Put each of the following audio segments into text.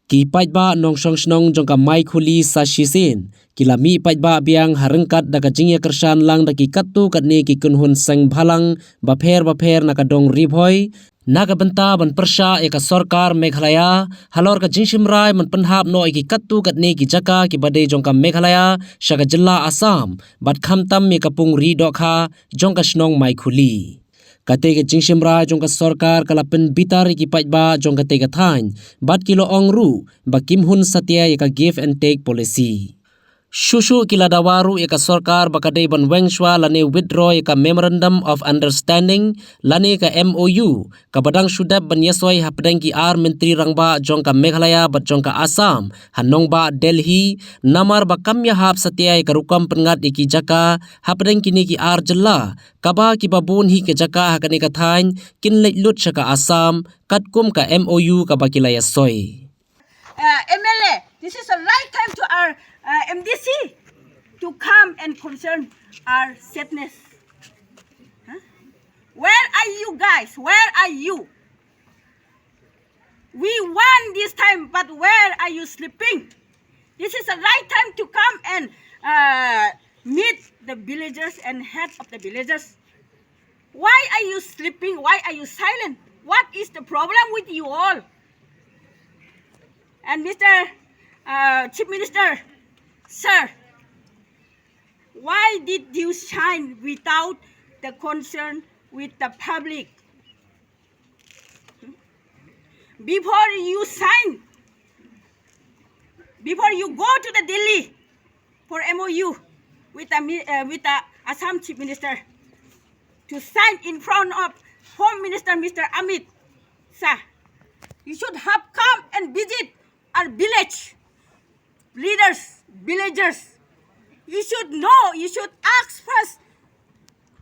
Ki PAIDBAH nong song snong jongka mai khuli sa shisin. Kilami PAIDBAH biang harengkat da kajingya kersan lang da ki katu katne ki kunhun sang bhalang bapher nakadong ribhoi naga benta ban persha eka sarkar Meghalaya halor ka jingshimrai man panhap no ki katu katne ki JAKA ki bade jongka Meghalaya shaga jilla Assam bat khamtam me kapung ri dokha jongka snong mai khuli. Kate ke jingshimra jongka sarkar kalapin bitar ki PAIDBAH jongka tega thain bat kilo ongru bakim hun satya eka give and take policy. Shushu kila dawaru eka sarkar bakade ban WENG shwa lane withdraw eka memorandum of understanding lane ka MoU kabadang shudap ban yasoi hapdang ki menteri rangba jongka Meghalaya bat jongka Assam hanong ba Delhi namar bakamya hap satya eka rukam pengat eki JAKA hapdang kini ki jella kaba ki babun hi ke JAKA hakane ka thain kinlet lut shaka Assam katkum ka MoU kaba kila yasoi. MLA, this is the right time to our MDC to come and concern our sadness. Huh? Where are you guys? Where are you? We won this time, but where are you sleeping? This is the right time to come and meet the villagers and head of the villagers. Why are you sleeping? Why are you silent? What is the problem with you all? And Mr. Chief Minister, sir, why did you sign without the concern with the public? Before you sign, before you go to the Delhi for MoU with the Assam Chief Minister to sign in front of Home Minister Mr. Amit Shah, you should have come and visit our village leaders, villagers. You should know, you should ask first,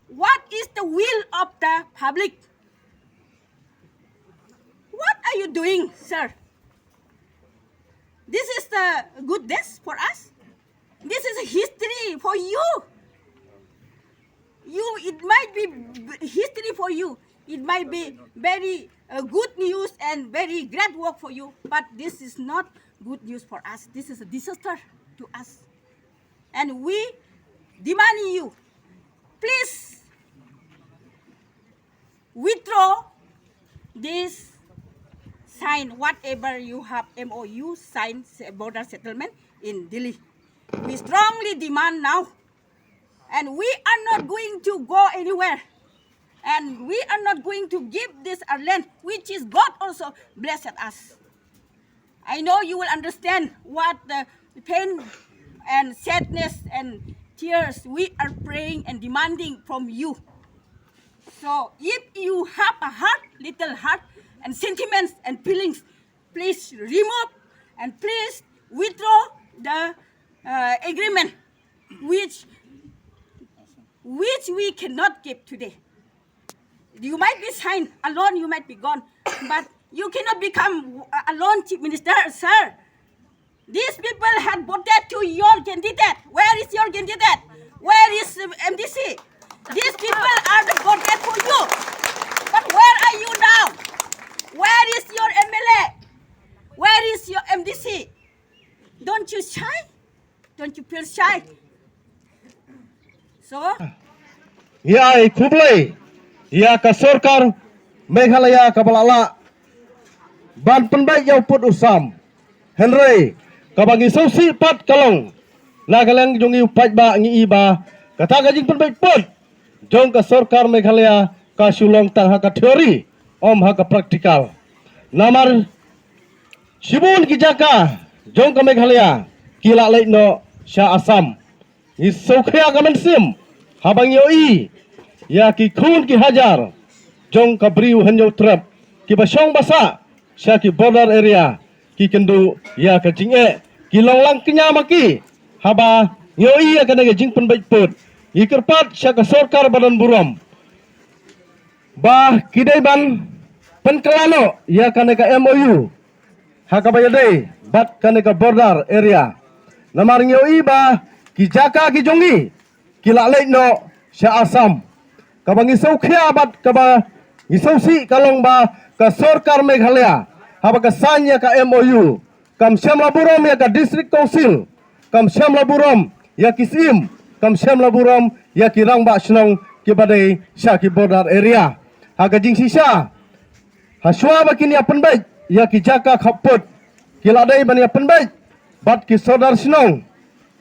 what is the will of the public? What are you doing, sir? This is the good days for us. This is a history for you. It might be history for you. It might be very good news and very great work for you, but this is not good news for us. This is a disaster to us. And we demand you, please withdraw this sign, whatever you have MoU signed border settlement in Delhi. We strongly demand now, and we are not going to go anywhere. And we are not going to give this our land, which is God also blessed us. I know you will understand what the pain and sadness and tears we are praying and demanding from you. So if you have a heart, little heart, and sentiments and feelings, please remove and please withdraw the agreement, which we cannot give today. You might be signed alone, you might be gone, but you cannot become alone Chief Minister, sir. These people had voted to your candidate. Where is your candidate? Where is MDC? These people are the voted for you. But where are you now? Where is your MLA? Where is your MDC? Don't you shy? Don't you feel shy? So? Ya kublai. Ya ka sarkar Meghalaya kabalala ban penbaik yau put usam Henry kabangi sausi pat kalong nagaleng jongi PAIDBAH ngi iba kata gajing penbaik put jong ka sarkar Meghalaya ka sulong tang haka teori om haka praktikal namar sibun ki JAKA jong ka Meghalaya kila LEI no SHA ASSAM ni saukhya gamen sim habang yoi ya ki khun ki hajar jong ka briu hanyo trap ki basong basa sya ki border area ki kendu ya ka jinge ki longlang kenya maki haba yoi ya kana jing penbaik put ikerpat sya ka sarkar badan buram bah kidai ban penkelano ya kana ka MoU haka bayade bat kana ka border area namar yoi ba ki JAKA ki jongi ki la LEI no SHA ASSAM kabang isau khia bat kaba isau si kalong ba ka sarkar Meghalaya haba ka sanya ka MoU kam syam laburam ya ka district council, kam syam laburam ya kisim, kam syam laburam ya ki rangba snong ki badai sha ki border area. Ha ka jing sisa. Ha shwa ba kini apan bai ya ki JAKA khaput. Ki ladai ban ya apan bai. Bat ki sodar snong.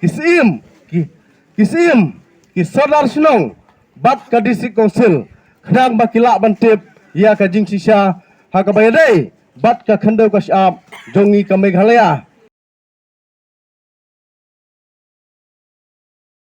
Kisim ki sodar snong. Bat ka district council. Khadang ba ki lak ban tip ya ka jing sisa. Ha ka bayadai bat ka khandau ka syap jongi ka Meghalaya.